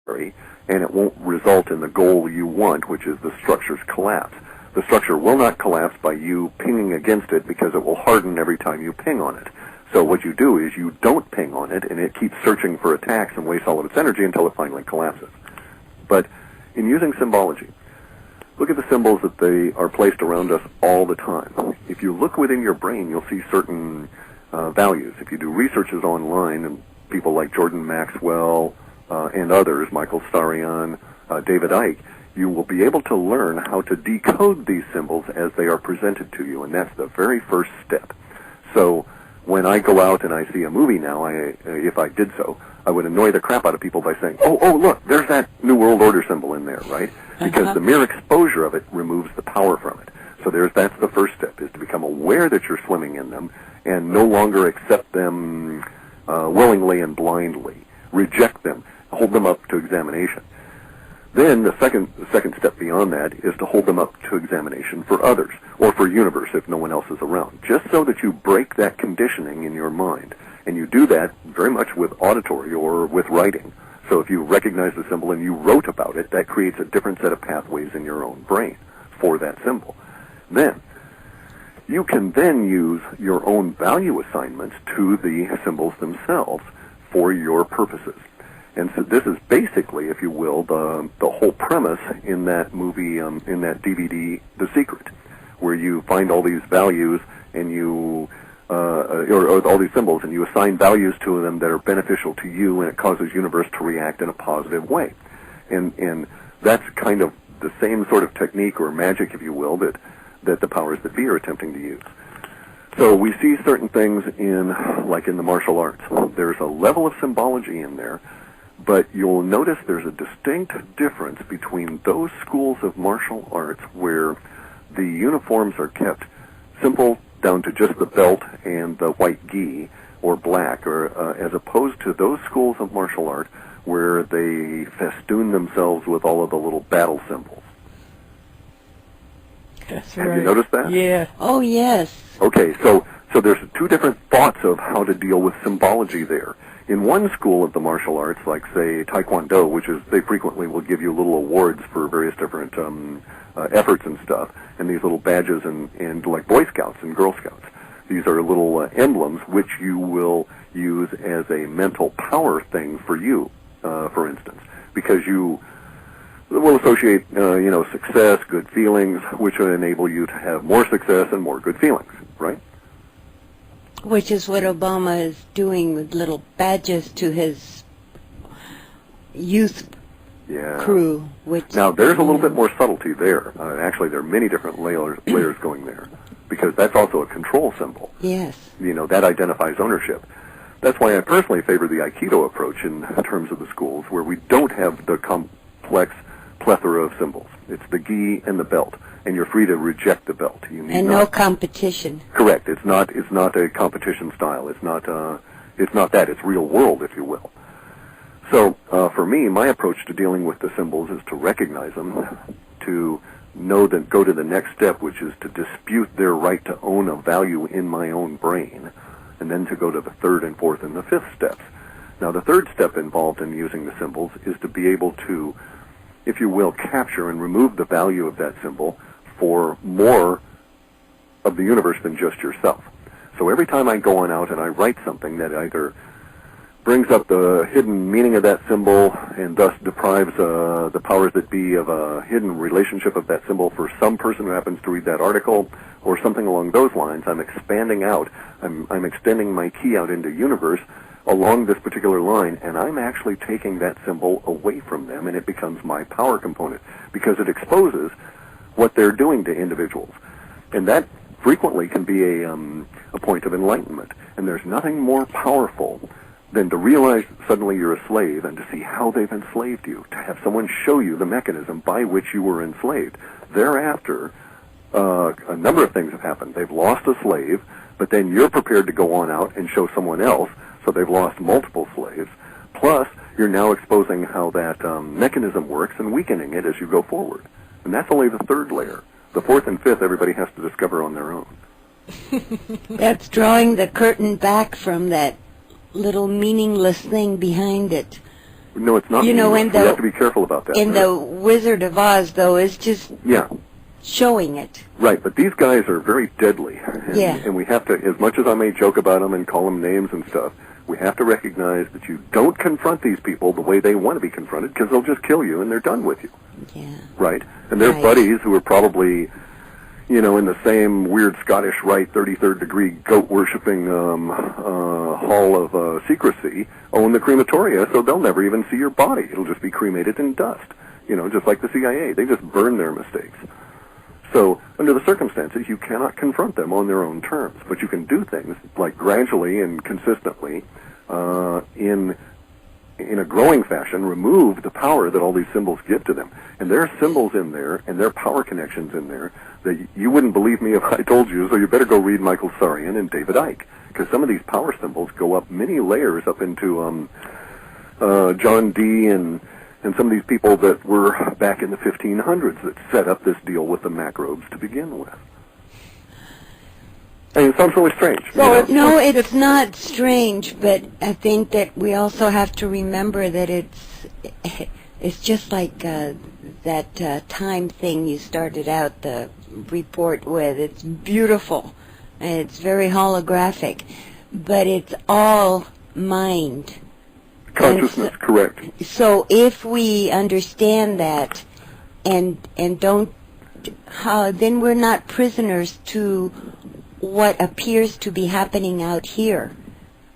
and it won't result in the goal you want, which is the structure's collapse. The structure will not collapse by you pinging against it because it will harden every time you ping on it. So what you do is you don't ping on it, and it keeps searching for attacks and wastes all of its energy until it finally collapses. But in using symbology, look at the symbols that they are placed around us all the time. If you look within your brain, you'll see certain values. If you do researches online, and people like Jordan Maxwell and others, Michael Starion, David Icke, you will be able to learn how to decode these symbols as they are presented to you, and that's the very first step. So when I go out and I see a movie now, if I did so, I would annoy the crap out of people by saying, oh, look, there's that New World Order symbol in there, right? Because the mere exposure of it removes the power from it. So that's the first step, is to become aware that you're swimming in them and no longer accept them willingly and blindly. Reject them. Hold them up to examination. Then the second step beyond that is to hold them up to examination for others, or for universe if no one else is around, just so that you break that conditioning in your mind. And you do that very much with auditory or with writing. So if you recognize the symbol and you wrote about it, that creates a different set of pathways in your own brain for that symbol. Then you can then use your own value assignments to the symbols themselves for your purposes. And so this is basically, if you will, the whole premise in that movie, in that DVD, The Secret, where you find all these values and you, or all these symbols, and you assign values to them that are beneficial to you, and it causes universe to react in a positive way. And that's kind of the same sort of technique or magic, if you will, that the powers that be are attempting to use. So we see certain things like in the martial arts. There's a level of symbology in there, but you'll notice there's a distinct difference between those schools of martial arts where the uniforms are kept simple down to just the belt and the white gi or black, or as opposed to those schools of martial art where they festoon themselves with all of the little battle symbols. That's Have right. you noticed that? Yeah. Oh, yes. Okay, so there's two different thoughts of how to deal with symbology there. In one school of the martial arts, like, say, Taekwondo, which is, they frequently will give you little awards for various different efforts and stuff, and these little badges and like Boy Scouts and Girl Scouts. These are little emblems which you will use as a mental power thing for you, for instance, because you will associate, success, good feelings, which will enable you to have more success and more good feelings, right? Which is what Obama is doing with little badges to his youth crew. Now, there's a little bit more subtlety there. Actually, there are many different layers going there, because that's also a control symbol. Yes. That identifies ownership. That's why I personally favor the Aikido approach in terms of the schools, where we don't have the complex plethora of symbols. It's the gi and the belt, and you're free to reject the belt. No competition. Correct. It's not a competition style. It's not that. It's real world, if you will. So for me, my approach to dealing with the symbols is to recognize them, to go to the next step, which is to dispute their right to own a value in my own brain, and then to go to the third and fourth and the fifth steps. Now, the third step involved in using the symbols is to be able to, if you will, capture and remove the value of that symbol for more of the universe than just yourself. So every time I go on out and I write something that either brings up the hidden meaning of that symbol and thus deprives the powers that be of a hidden relationship of that symbol for some person who happens to read that article, or something along those lines, I'm expanding out. I'm extending my key out into universe along this particular line, and I'm actually taking that symbol away from them, and it becomes my power component, because it exposes what they're doing to individuals. And that frequently can be a point of enlightenment. And there's nothing more powerful than to realize suddenly you're a slave and to see how they've enslaved you, to have someone show you the mechanism by which you were enslaved. Thereafter, a number of things have happened. They've lost a slave, but then you're prepared to go on out and show someone else, so they've lost multiple slaves. Plus, you're now exposing how that mechanism works and weakening it as you go forward. And that's only the third layer. The fourth and fifth, everybody has to discover on their own. That's drawing the curtain back from that little meaningless thing behind it. No, it's not. You know, meaningless. and We have to be careful about that. in the Wizard of Oz, though, is just showing it. Right, but these guys are very deadly. And we have to, as much as I may joke about them and call them names and stuff, we have to recognize that you don't confront these people the way they want to be confronted, because they'll just kill you and they're done with you. Yeah. Right? And their buddies who are probably, you know, in the same weird Scottish Rite 33rd degree goat-worshipping hall of secrecy own the crematoria, so they'll never even see your body. It'll just be cremated in dust. You know, just like the CIA. They just burn their mistakes. So, under the circumstances, you cannot confront them on their own terms, but you can do things like gradually and consistently, in a growing fashion, remove the power that all these symbols give to them. And there are symbols in there, and there are power connections in there that you wouldn't believe me if I told you, so you better go read Michael Sarian and David Icke, because some of these power symbols go up many layers up into John Dee and some of these people that were back in the 1500s that set up this deal with the macrobes to begin with. I mean, it sounds really strange. No, it's not strange, but I think that we also have to remember that it's just like that time thing you started out the report with. It's beautiful, and it's very holographic, but it's all mind. Consciousness, correct. So if we understand that and don't, then we're not prisoners to what appears to be happening out here.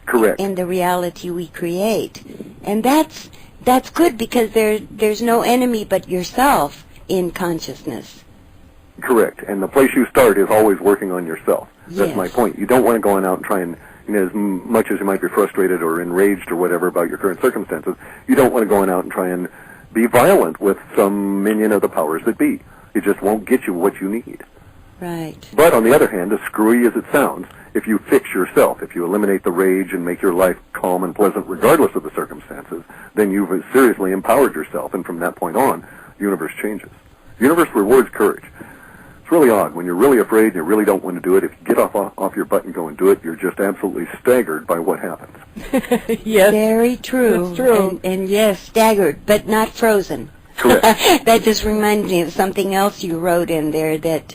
Correct. In the reality we create. And that's good, because there's no enemy but yourself in consciousness. Correct. And the place you start is always working on yourself. That's Yes. my point. You don't want to go on out and try and, you know, as much as you might be frustrated or enraged or whatever about your current circumstances, you don't want to go on out and try and be violent with some minion of the powers that be. It just won't get you what you need. Right. But on the other hand, as screwy as it sounds, if you fix yourself, if you eliminate the rage and make your life calm and pleasant regardless of the circumstances, then you've seriously empowered yourself, and from that point on, the universe changes. The universe rewards courage. It's really odd. When you're really afraid and you really don't want to do it, if you get off your butt and go and do it, you're just absolutely staggered by what happens. Yes. Very true. That's true. And yes, staggered, but not frozen. Correct. That just reminds me of something else you wrote in there, that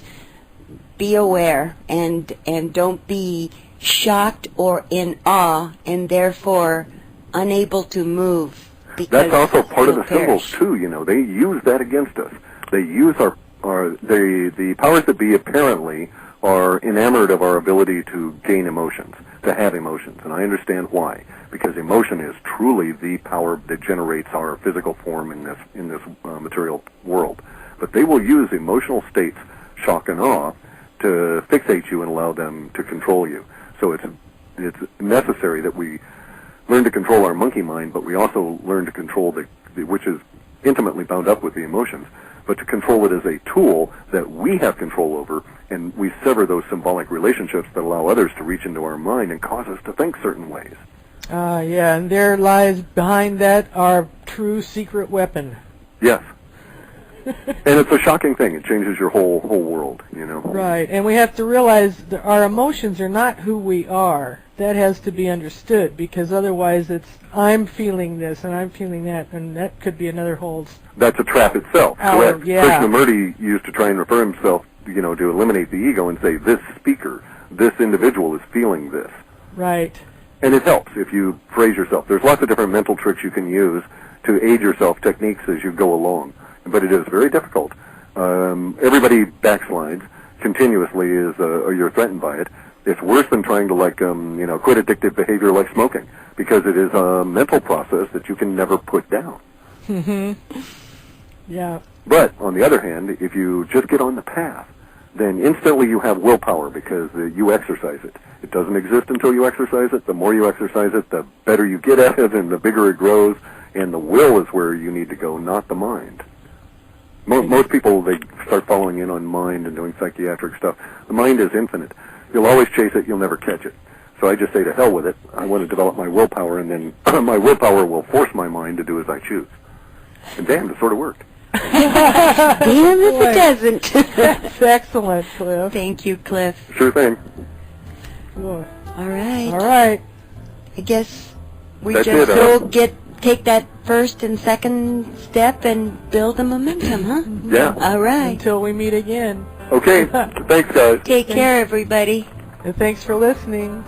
be aware and don't be shocked or in awe and therefore unable to move. That's also part of the you'll symbols perish. too. You know, they use that against us. They use the powers that be apparently are enamored of our ability to gain emotions, to have emotions, and I understand why. Because emotion is truly the power that generates our physical form in this material world. But they will use emotional states, shock and awe, to fixate you and allow them to control you. So it's necessary that we learn to control our monkey mind, but we also learn to control which is intimately bound up with the emotions, but to control it as a tool that we have control over, and we sever those symbolic relationships that allow others to reach into our mind and cause us to think certain ways. Yeah, and there lies behind that our true secret weapon. Yes. And it's a shocking thing. It changes your whole world, you know. Right, and we have to realize that our emotions are not who we are. That has to be understood, because otherwise it's, I'm feeling this and I'm feeling that, and that could be another whole... That's a trap itself, correct. Yeah. Krishnamurti used to try and refer himself, you know, to eliminate the ego and say, this speaker, this individual is feeling this. Right. And it helps if you phrase yourself. There's lots of different mental tricks you can use to aid yourself, techniques as you go along. But it is very difficult. Everybody backslides continuously or you're threatened by it. It's worse than trying to, quit addictive behavior like smoking, because it is a mental process that you can never put down. Mm-hmm. Yeah. But, on the other hand, if you just get on the path, then instantly you have willpower, because you exercise it. It doesn't exist until you exercise it. The more you exercise it, the better you get at it, and the bigger it grows, and the will is where you need to go, not the mind. Most people, they start following in on mind and doing psychiatric stuff. The mind is infinite. You'll always chase it, you'll never catch it. So I just say to hell with it. I want to develop my willpower, and then my willpower will force my mind to do as I choose. And damn, it sort of worked. Damn if it doesn't. That's excellent, Cliff. Thank you, Cliff. Sure thing. Good. All right. All right. I guess we That's just it, go get take that first and second step and build the momentum, huh? Yeah. All right. Until we meet again. Okay. Thanks, guys. Take care, everybody. And thanks for listening.